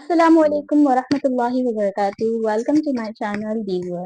Assalamu alaikum wa rahmatullahi wa barakatuh. Welcome to my channel viewer.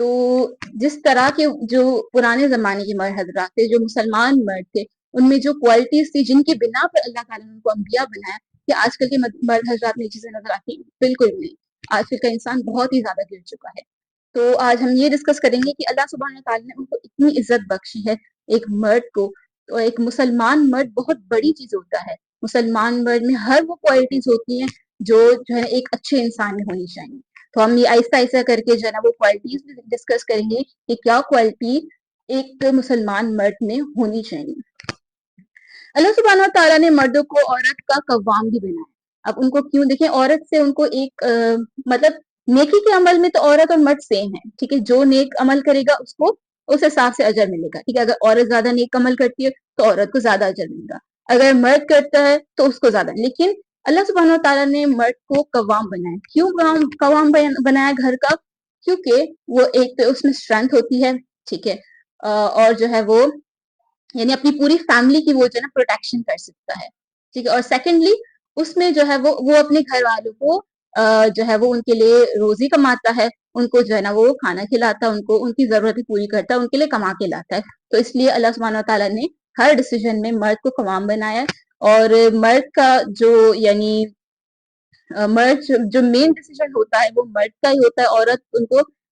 تو جس طرح کے جو پرانے زمانے کے مرد حضرات تھے، جو مسلمان مرد تھے، ان میں جو کوالٹیز تھی جن کی بنا پر اللہ تعالیٰ نے ان کو انبیاء بنایا، کہ آج کل کے مرد حضرات میں چیزیں نظر آتی ہیں؟ بالکل نہیں. آج کل کا انسان بہت ہی زیادہ گر چکا ہے. تو آج ہم یہ ڈسکس کریں گے کہ اللہ سبحانہ تعالیٰ نے ان کو اتنی عزت بخشی ہے ایک مرد کو. تو ایک مسلمان مرد بہت بڑی چیز ہوتا ہے. مسلمان مرد میں ہر وہ کوالٹیز ہوتی ہیں جو ہے ایک اچھے انسان میں ہونی چاہیے. تو ہم یہ آہستہ آہستہ کر کے جو ہے نا وہ کوالٹیز بھی ڈسکس کریں گے کہ کیا کوالٹی ایک مسلمان مرد میں ہونی چاہیے. اللہ سبحانہ تعالیٰ نے مردوں کو عورت کا قوام بھی بنایا. اب ان کو کیوں دیکھیں، عورت سے ان کو ایک مطلب نیکی کے عمل میں تو عورت اور مرد سیم ہے. ٹھیک ہے، جو نیک عمل کرے گا اس کو اس حساب سے اجر ملے گا. ٹھیک ہے، اگر عورت زیادہ نیک عمل کرتی ہے تو عورت کو زیادہ اجر ملے گا، اگر مرد کرتا ہے تو اس کو زیادہ. لیکن اللہ سبحانہ تعالیٰ نے مرد کو قوام بنایا. کیوں قوام بنایا گھر کا؟ کیونکہ وہ ایک تو اس میں اسٹرینتھ ہوتی ہے. ٹھیک ہے، اور جو ہے وہ یعنی اپنی پوری فیملی کی وہ جو ہے نا پروٹیکشن کر سکتا ہے. ٹھیک ہے، اور سیکنڈلی اس میں جو ہے وہ اپنے گھر والوں کو جو ہے وہ ان کے لیے روزی کماتا ہے، ان کو جو ہے نا وہ کھانا کھلاتا ہے، ان کو ان کی ضرورتیں پوری کرتا ہے، ان کے لیے کما کے لاتا ہے. تو اس لیے اللہ سبحانہ تعالیٰ نے ہر ڈیسیجن میں مرد کو قوام بنایا ہے. اور مرد کا جو یعنی مرد جو مین ڈیسیجن ہوتا ہے وہ مرد کا ہی ہوتا ہے.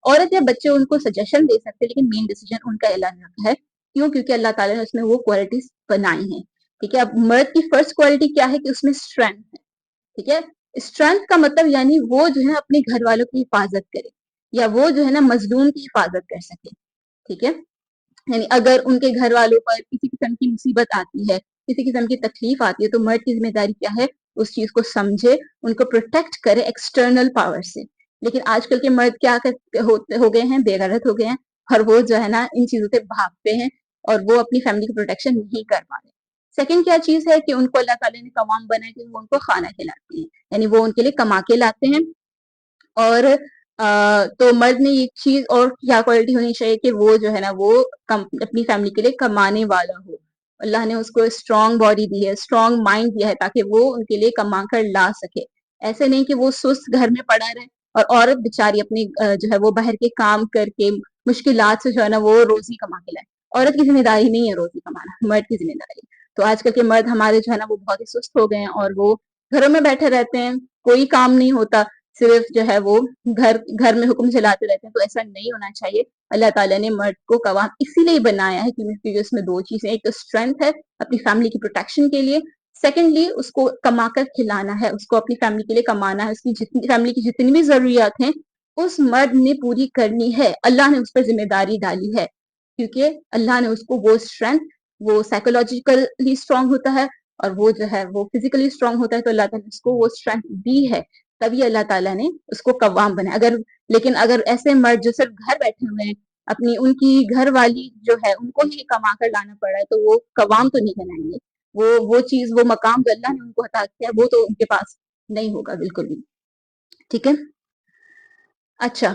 عورت یا بچے ان کو سجیشن دے سکتے ہیں، لیکن مین ڈیسیجن ان کا اعلان ہے. کیوں؟ کیونکہ اللہ تعالیٰ نے اس میں وہ کوالٹیز بنائی ہیں. ٹھیک ہے، اب مرد کی فرسٹ کوالٹی کیا ہے کہ اس میں اسٹرینتھ ہے. ٹھیک ہے، اسٹرینتھ کا مطلب یعنی وہ جو ہے اپنے گھر والوں کی حفاظت کرے، یا وہ جو ہے نا مظلوم کی حفاظت کر سکے. ٹھیک ہے، یعنی اگر ان کے گھر والوں پر کسی قسم کی مصیبت آتی ہے، کسی قسم کی تکلیف آتی ہے، تو مرد کی ذمہ داری کیا ہے؟ اس چیز کو سمجھے، ان کو پروٹیکٹ کرے ایکسٹرنل پاور سے. لیکن آج کل کے مرد کیا ہو گئے ہیں؟ بے غیرت ہو گئے ہیں، اور وہ جو ہے نا ان چیزوں سے بھاگتے ہیں اور وہ اپنی فیملی کی پروٹیکشن نہیں کر پا رہے. سیکنڈ کیا چیز ہے کہ ان کو اللہ تعالیٰ نے قوام بنایا کہ وہ ان کو کھانا کھلاتے ہیں، یعنی وہ ان کے لیے کما کے لاتے ہیں. اور تو مرد میں یہ چیز اور کیا کوالٹی ہونی چاہیے کہ وہ جو ہے نا وہ اپنی فیملی کے لیے کمانے والا ہو. اللہ نے اس کو اسٹرانگ باڈی دی ہے، اسٹرانگ مائنڈ دیا ہے، تاکہ وہ ان کے لیے کما کر لا سکے. ایسے نہیں کہ وہ سست گھر میں پڑا رہے اور عورت بیچاری اپنی جو ہے وہ باہر کے کام کر کے مشکلات سے جو ہے نا وہ روزی کما کے لائے. عورت کی ذمہ داری نہیں ہے روزی کمانا، مرد کی ذمہ داری. تو آج کل کے مرد ہمارے جو ہے نا وہ بہت ہی سست ہو گئے ہیں، اور وہ گھروں میں بیٹھے رہتے ہیں، کوئی کام نہیں ہوتا، صرف جو ہے وہ گھر میں حکم چلاتے رہتے ہیں. تو ایسا نہیں ہونا چاہیے. اللہ تعالیٰ نے مرد کو قوام اسی لیے بنایا ہے کیونکہ اس میں دو چیزیں، ایک تو اسٹرینتھ ہے اپنی فیملی کی پروٹیکشن کے لیے، سیکنڈلی اس کو کما کر کھلانا ہے، اس کو اپنی فیملی کے لیے کمانا ہے. اس کی فیملی کی جتنی بھی ضروریات ہیں اس مرد نے پوری کرنی ہے. اللہ نے اس پر ذمہ داری ڈالی ہے، کیونکہ اللہ نے اس کو وہ اسٹرینتھ، وہ سائیکولوجیکلی اسٹرانگ ہوتا ہے اور وہ جو ہے وہ فزیکلی اسٹرانگ ہوتا ہے. تو اللہ تعالیٰ نے اس کو وہ اسٹرینتھ دی ہے، تبھی اللہ تعالیٰ نے اس کو قوام بنایا. لیکن اگر ایسے مرد جو صرف گھر بیٹھے ہوئے ہیں، اپنی ان کی گھر والی جو ہے ان کو ہی کما کر لانا پڑ رہا ہے، تو وہ قوام تو نہیں بنائیں گے. وہ چیز، وہ مقام جو اللہ نے ان کو عطا کیا ہے وہ تو ان کے پاس نہیں ہوگا بالکل بھی. ٹھیک ہے، اچھا.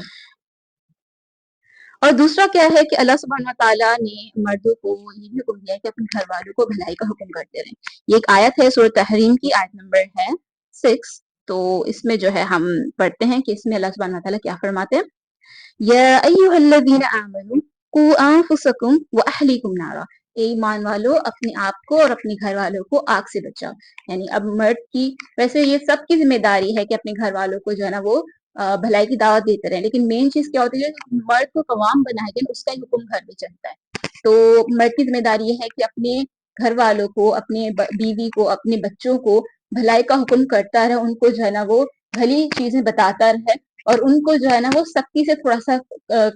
اور دوسرا کیا ہے کہ اللہ سبحانہ تعالیٰ نے مردوں کو یہ بھی حکم دیا ہے کہ اپنے گھر والوں کو بھلائی کا حکم کرتے رہیں. یہ ایک آیت ہے سورۃ تحریم کی، آیت نمبر ہے 6. تو اس میں جو ہے ہم پڑھتے ہیں کہ اس میں اللہ سبحانہ تعالیٰ کیا فرماتے ہیں. یا ایھا الذین آمنوا قوا انفسکم واہلیکم نارا، اے ایمان والو اپنے آپ کو اور اپنے گھر والوں کو آگ سے بچاؤ. یعنی اب مرد کی، ویسے یہ سب کی ذمہ داری ہے کہ اپنے گھر والوں کو جو ہے نا وہ بھلائی کی دعوت دیتے رہیں، لیکن مین چیز کیا ہوتی ہے؟ مرد کو قوام بنایا گیا، اس کا ہی حکم گھر میں چلتا ہے. تو مرد کی ذمہ داری یہ ہے کہ اپنے گھر والوں کو، اپنے بیوی کو، اپنے بچوں کو بھلائی کا حکم کرتا رہے، ان کو جو ہے نا وہ بھلی چیزیں بتاتا رہے، اور ان کو جو ہے نا وہ سختی سے تھوڑا سا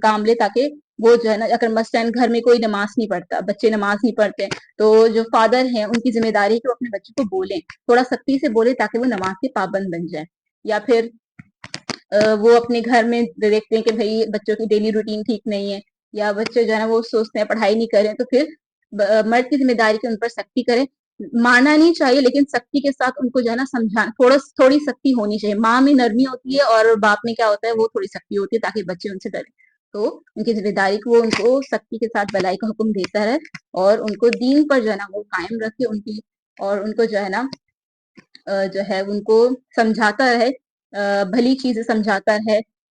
کام لے، تاکہ وہ جو ہے نا اگر مثلاً گھر میں کوئی نماز نہیں پڑھتا، بچے نماز نہیں پڑھتے، تو جو فادر ہیں ان کی ذمہ داری ہے کہ وہ اپنے بچوں کو بولیں، تھوڑا سختی سے بولیں تاکہ وہ نماز کے پابند بن جائے. یا پھر وہ اپنے گھر میں دیکھتے ہیں کہ بھئی بچوں کی ڈیلی روٹین ٹھیک نہیں ہے، یا بچے جو ہے نا وہ سوچتے ہیں پڑھائی نہیں کریں، تو پھر مرد کی ذمہ داری کہ ان پر سختی کرے. مارنا نہیں چاہیے، لیکن سختی کے ساتھ ان کو جو ہے نا سمجھانا، تھوڑی سختی ہونی چاہیے. ماں میں نرمی ہوتی ہے اور باپ میں کیا ہوتا ہے؟ وہ تھوڑی سختی ہوتی ہے، تاکہ بچے ان سے ڈریں. تو ان کی ذمہ داری کو وہ ان کو سختی کے ساتھ بھلائی کا حکم دیتا ہے، اور ان کو دین پر جو ہے نا وہ قائم رکھے ان کی، اور ان کو جو ہے نا جو ہے ان کو سمجھاتا ہے، بھلی چیزیں سمجھاتا ہے،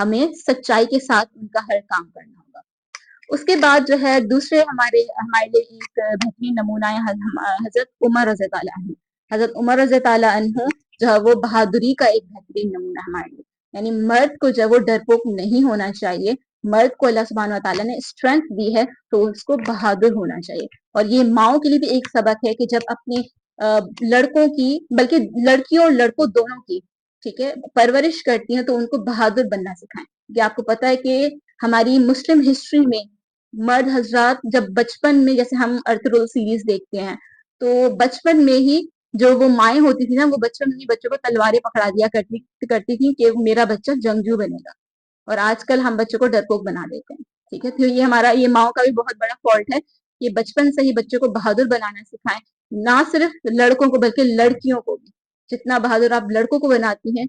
ہمیں سچائی کے ساتھ ان کا ہر کام کرنا ہوگا. اس کے بعد جو ہے دوسرے ہمارے لیے ایک بہترین نمونہ ہے حضرت عمر رضی اللہ عنہ. حضرت عمر رضی اللہ عنہ جو ہے وہ بہادری کا ایک بہترین نمونہ ہمارے لیے. یعنی مرد کو جو وہ ڈرپوک نہیں ہونا چاہیے. مرد کو اللہ سبحانہ و تعالیٰ نے اسٹرینتھ دی ہے تو اس کو بہادر ہونا چاہیے. اور یہ ماؤں کے لیے بھی ایک سبق ہے کہ جب اپنے لڑکوں کی بلکہ لڑکیوں اور لڑکوں دونوں کی ٹھیک ہے پرورش کرتی ہیں تو ان کو بہادر بننا سکھائیں. کہ آپ کو پتا ہے کہ ہماری مسلم ہسٹری میں مرد حضرات جب بچپن میں جیسے ہم ارطغرل سیریز دیکھتے ہیں تو بچپن میں ہی جو وہ مائیں ہوتی تھی نا وہ بچپن میں بچوں کو تلواریں پکڑا دیا کرتی تھی کہ میرا بچہ جنگجو بنے گا. اور آج کل ہم بچوں کو ڈرپوک بنا دیتے ہیں. ٹھیک ہے تو یہ ماؤں کا بھی بہت بڑا فالٹ ہے کہ بچپن سے ہی بچوں کو بہادر بنانا سکھائیں. نہ صرف لڑکوں کو بلکہ لڑکیوں کو بھی. جتنا بہادر آپ لڑکوں کو بناتی ہیں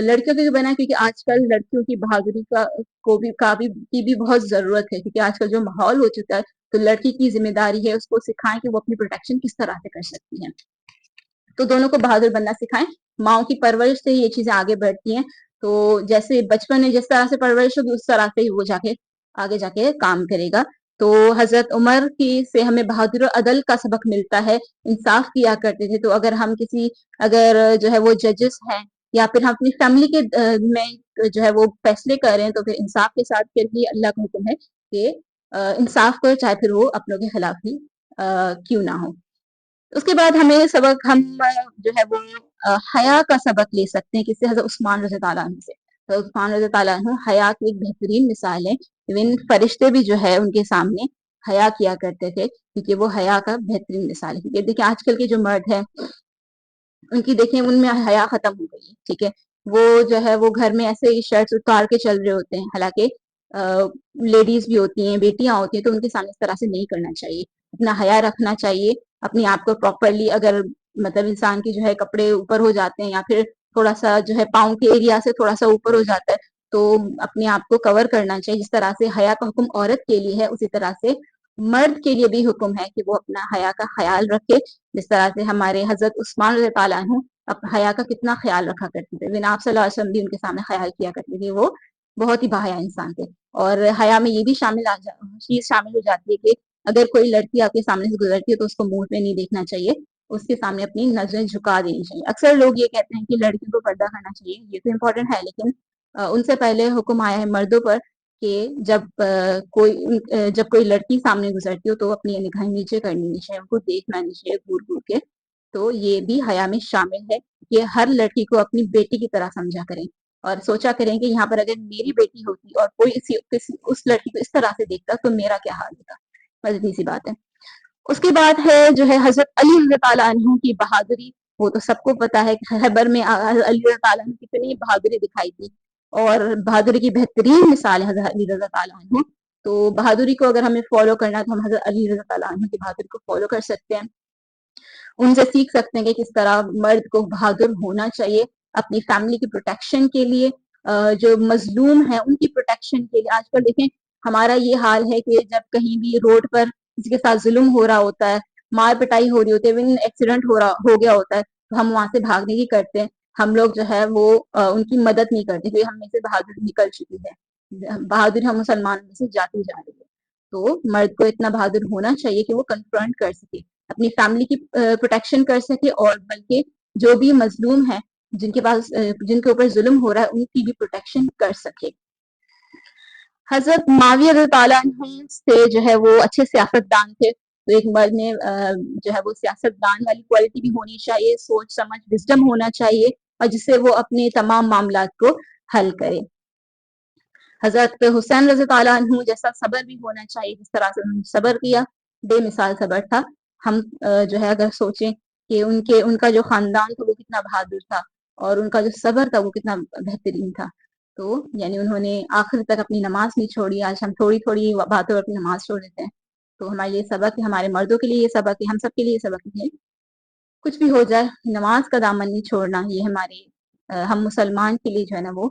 لڑکیوں کو بھی بنائیں کیونکہ آج کل لڑکیوں کی بہادری کی بھی بہت ضرورت ہے. کیونکہ آج کل جو ماحول ہو چکا ہے تو لڑکی کی ذمہ داری ہے اس کو سکھائیں کہ وہ اپنی پروٹیکشن کس طرح سے کر سکتی ہیں. تو دونوں کو بہادر بننا سکھائیں. ماؤں کی پرورش سے یہ چیزیں آگے بڑھتی ہیں. تو جیسے بچپن میں جس طرح سے پرورش ہوگی اس طرح سے ہی وہ آگے جا کے کام کرے گا. تو حضرت عمر کی سے ہمیں بہادر و عدل کا سبق ملتا ہے. انصاف کیا کرتے تھے. تو اگر ہم اگر جو ہے وہ ججز ہیں یا پھر ہم اپنی فیملی کے میں جو ہے وہ فیصلے کر رہے ہیں تو پھر انصاف کے ساتھ پھر بھی اللہ کا حکم ہے کہ انصاف کرو چاہے پھر وہ اپنوں کے خلاف ہی کیوں نہ ہو. اس کے بعد ہمیں سبق ہم جو ہے وہ حیا کا سبق لے سکتے ہیں کس سے حضرت عثمان رضی اللہ عنہ سے. حضرت عثمان رضی اللہ عنہ حیا کی ایک بہترین مثال ہے. ایون فرشتے بھی جو ہے ان کے سامنے حیا کیا کرتے تھے کیونکہ وہ حیا کا بہترین مثال ہے. کیونکہ دیکھیں آج کل کے جو مرد ہیں ان کی دیکھیں ان میں حیا ختم ہو گئی ہے. ٹھیک ہے وہ جو ہے وہ گھر میں ایسے ہی شرٹس اتار کے چل رہے ہوتے ہیں. حالانکہ لیڈیز بھی ہوتی ہیں بیٹیاں ہوتی ہیں تو ان کے سامنے اس طرح سے نہیں کرنا چاہیے. اپنا حیا رکھنا چاہیے. اپنے آپ کو پراپرلی اگر مطلب انسان کی جو ہے کپڑے اوپر ہو جاتے ہیں یا پھر تھوڑا سا جو ہے پاؤں کے ایریا سے تھوڑا سا اوپر ہو جاتا ہے تو اپنے آپ کو کور کرنا چاہیے. جس طرح سے حیا کا حکم عورت کے لیے ہے اسی طرح سے مرد کے لیے بھی حکم ہے کہ وہ اپنا حیا کا خیال رکھے. جس طرح سے ہمارے حضرت عثمان رضی اللہ عنہ حیا کا کتنا خیال رکھا کرتے تھے. آپ صلی اللہ علیہ وسلم بھی ان کے سامنے خیال کیا کرتے تھے. وہ بہت ہی باحیا انسان تھے. اور حیا میں یہ بھی چیز شامل ہو جاتی ہے کہ اگر کوئی لڑکی آپ کے سامنے سے گزرتی ہے تو اس کو منہ پہ نہیں دیکھنا چاہیے. اس کے سامنے اپنی نظریں جھکا دینی چاہیے. اکثر لوگ یہ کہتے ہیں کہ لڑکیوں کو پردہ کرنا چاہیے. یہ تو امپورٹنٹ ہے لیکن ان سے پہلے حکم آیا ہے مردوں پر کہ جب کوئی لڑکی سامنے گزرتی ہو تو اپنی نگاہیں نیچے کرنی نہیں چاہیے. ان کو دیکھنا نہیں چاہیے گور گور کے. تو یہ بھی حیا میں شامل ہے کہ ہر لڑکی کو اپنی بیٹی کی طرح سمجھا کریں اور سوچا کریں کہ یہاں پر اگر میری بیٹی ہوتی اور کوئی اس لڑکی کو اس طرح سے دیکھتا تو میرا کیا حال ہوتا. بس سی بات ہے. اس کے بعد ہے جو ہے حضرت علی رضی اللہ عنہ کی بہادری. وہ تو سب کو پتا ہے کہ خیبر میں علی رضی اللہ عنہ کتنی بہادری دکھائی تھی اور بہادری کی بہترین مثال ہے حضرت علی رضی اللہ عنہ. تو بہادری کو اگر ہمیں فالو کرنا ہے تو ہم حضرت علی رضی اللہ عنہ کی بہادری کو فالو کر سکتے ہیں. ان سے سیکھ سکتے ہیں کہ کس طرح مرد کو بہادر ہونا چاہیے اپنی فیملی کی پروٹیکشن کے لیے. جو مظلوم ہیں ان کی پروٹیکشن کے لیے. آج کل دیکھیں ہمارا یہ حال ہے کہ جب کہیں بھی روڈ پر کسی کے ساتھ ظلم ہو رہا ہوتا ہے مار پٹائی ہو رہی ہوتی ہے ایون ایکسیڈنٹ ہو گیا ہوتا ہے تو ہم وہاں سے بھاگنے کی کرتے ہیں. ہم لوگ جو ہے وہ ان کی مدد نہیں کرتے کیونکہ ہم میں سے بہادری نکل چکی ہے. بہادری ہم مسلمان میں سے جاتی جا رہی ہے. تو مرد کو اتنا بہادر ہونا چاہیے کہ وہ کنفرنٹ کر سکے اپنی فیملی کی پروٹیکشن کر سکے اور بلکہ جو بھی مظلوم ہے جن کے اوپر ظلم ہو رہا ہے ان کی بھی پروٹیکشن کر سکے. حضرت معاویہ رضی اللہ عنہ سے جو ہے وہ اچھے سیاست دان تھے. تو ایک مرد میں جو ہے وہ سیاست دان والی کوالٹی بھی ہونی چاہیے. سوچ سمجھ وزڈم ہونا چاہیے اور جس سے وہ اپنے تمام معاملات کو حل کرے. حضرت حسین رضی اللہ عنہ جیسا صبر بھی ہونا چاہیے. جس طرح سے انہوں نے صبر کیا بے مثال صبر تھا. ہم جو ہے اگر سوچیں کہ ان کا جو خاندان تھا وہ کتنا بہادر تھا اور ان کا جو صبر تھا وہ کتنا بہترین تھا. تو یعنی انہوں نے آخر تک اپنی نماز نہیں چھوڑی. آج ہم تھوڑی تھوڑی باتوں پر اپنی نماز چھوڑ دیتے ہیں. تو ہمارے لیے سبق ہے. ہمارے مردوں کے لیے یہ سبق ہے. ہم سب کے لیے یہ سبق ہے. کچھ بھی ہو جائے نماز کا دامن نہیں چھوڑنا. یہ ہمارے ہم مسلمان کے لیے جو ہے نا وہ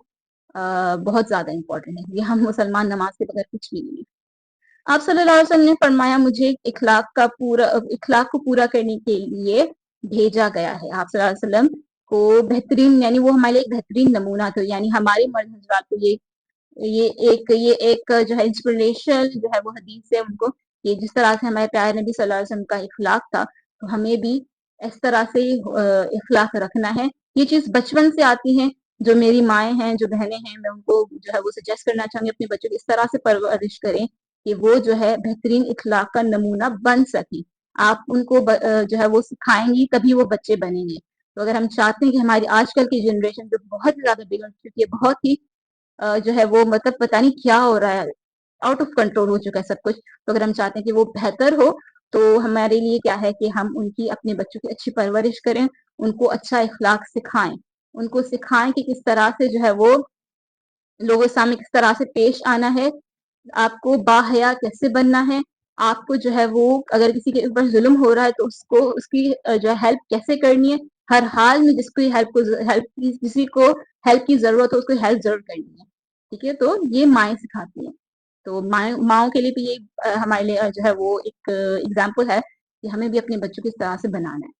بہت زیادہ امپورٹنٹ ہے. یہ ہم مسلمان نماز کے بغیر کچھ بھی نہیں ہے. آپ صلی اللہ علیہ وسلم نے فرمایا مجھے اخلاق کو پورا کرنے کے لیے بھیجا گیا ہے. آپ صلی اللہ علیہ وسلم کو بہترین یعنی وہ ہمارے ایک بہترین نمونہ تھے. یعنی ہمارے مرد حضرات کو یہ یہ ایک جو ہے انسپریشن جو ہے وہ حدیث ہے ان کو، کہ جس طرح سے ہمارے پیارے نبی صلی اللہ علیہ وسلم کا اخلاق تھا، تو ہمیں بھی اس طرح سے اخلاق رکھنا ہے. یہ چیز بچپن سے آتی ہے. جو میری مائیں ہیں، جو بہنیں ہیں، میں ان کو جو ہے وہ سجیسٹ کرنا چاہوں گی اپنے بچوں کی اس طرح سے پرورش کریں کہ وہ جو ہے بہترین اخلاق کا نمونہ بن سکیں. آپ ان کو جو ہے وہ سکھائیں گی تبھی وہ بچے بنیں گے. تو اگر ہم چاہتے ہیں کہ ہماری آج کل کی جنریشن جو بہت زیادہ بگڑ چکی ہے، بہت ہی جو ہے وہ مطلب پتہ نہیں کیا ہو رہا ہے، آؤٹ آف کنٹرول ہو چکا ہے سب کچھ. تو اگر ہم چاہتے ہیں کہ وہ بہتر ہو، تو ہمارے لیے کیا ہے کہ ہم ان کی اپنے بچوں کی اچھی پرورش کریں، ان کو اچھا اخلاق سکھائیں، ان کو سکھائیں کہ کس طرح سے جو ہے وہ لوگوں سامنے کس طرح سے پیش آنا ہے، آپ کو باحیا کیسے بننا ہے، آپ کو جو ہے وہ اگر کسی کے اوپر ظلم ہو رہا ہے تو اس کو اس کی جو ہے ہیلپ کیسے کرنی ہے. ہر حال میں جس کو کسی کو ہیلپ کی ضرورت ہو اس کو ہیلپ ضرور کرنی ہے. ٹھیک ہے، تو یہ مائیں سکھاتی ہیں. تو ماؤں کے لیے بھی یہ ہمارے لیے جو ہے وہ ایک ایگزامپل ہے کہ ہمیں بھی اپنے بچوں کو اس طرح سے بنانا ہے.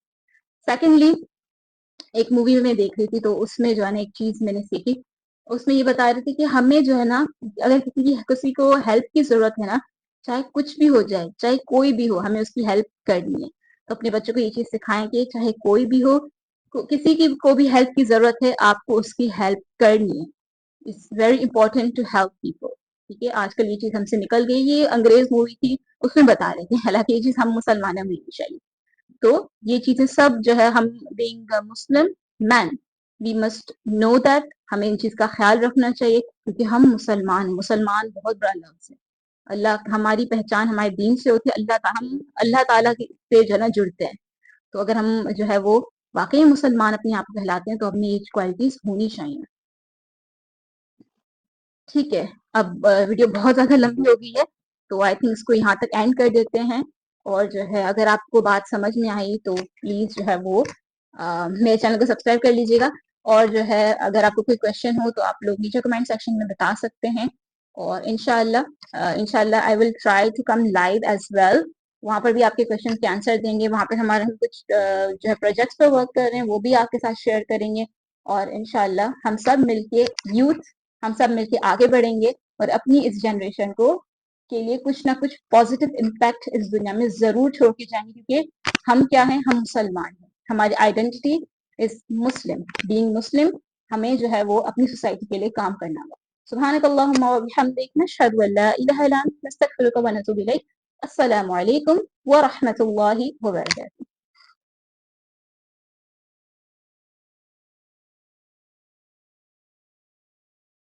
سیکنڈلی، ایک مووی میں دیکھ رہی تھی تو اس میں جو ہے نا ایک چیز میں نے سیکھی. اس میں یہ بتا رہی تھی کہ ہمیں جو ہے نا اگر کسی کو ہیلپ کی ضرورت ہے نا، چاہے کچھ بھی ہو جائے، چاہے کوئی بھی ہو، ہمیں اس کی ہیلپ کرنی ہے. تو اپنے بچوں کو یہ چیز سکھائیں کہ چاہے کوئی بھی ہو، کسی کی کو بھی ہیلپ کی ضرورت ہے، آپ کو اس کی ہیلپ کرنی ہے. It's very important to help people. ٹھیک ہے، آج کل یہ چیز ہم سے نکل گئی. یہ انگریز مووی تھی، اس میں بتا رہے تھے، حالانکہ یہ چیز ہم مسلمانوں میں نہیں چاہیے. تو یہ چیزیں سب جو ہے ہم being Muslim men we must know that, ہمیں ان چیز کا خیال رکھنا چاہیے کیونکہ ہم مسلمان بہت بڑا لفظ ہے. اللہ ہماری پہچان ہمارے دین سے ہوتی ہے. ہم اللہ تعالیٰ سے جو ہے نا جڑتے ہیں. تو اگر ہم جو ہے وہ واقعی مسلمان اپنے آپ کو کہلاتے ہیں تو اپنی یہ کوالٹیز ہونی چاہیے. ٹھیک ہے، اب ویڈیو بہت زیادہ لمبی ہو گئی ہے تو آئی تھنک اس کو یہاں تک اینڈ کر دیتے ہیں. اور جو ہے اگر آپ کو بات سمجھ میں آئی تو پلیز جو ہے وہ میرے چینل کو سبسکرائب کر لیجیے گا. اور جو ہے اگر آپ کو کوئی کویشچن ہو تو آپ لوگ نیچے کمنٹ سیکشن میں بتا سکتے ہیں. اور انشاءاللہ I will try to come live as well. وہاں پر بھی آپ کے کویشچن کے آنسر دیں گے. وہاں پہ ہمارے ہم کچھ جو ہے پروجیکٹس پر ورک کر رہے ہیں وہ بھی آپ کے ساتھ شیئر کریں گے. اور انشاءاللہ ہم سب مل کے ہم سب مل کے آگے بڑھیں گے اور اپنی اس جنریشن کے لیے کچھ نہ کچھ پازیٹیو امپیکٹ اس دنیا میں ضرور چھوڑ کے جائیں گے. کیونکہ ہم کیا ہیں؟ ہم مسلمان ہیں. ہماری آئیڈینٹی از مسلم. بینگ مسلم ہمیں جو ہے وہ اپنی سوسائٹی کے لیے کام کرنا ہوگا. سبحانک اللہم و بحمدک، نشہد ان لا الہ الا انت، نستغفرک و نتوب الیک. السلام علیکم ورحمۃ اللہ وبرکاتہ.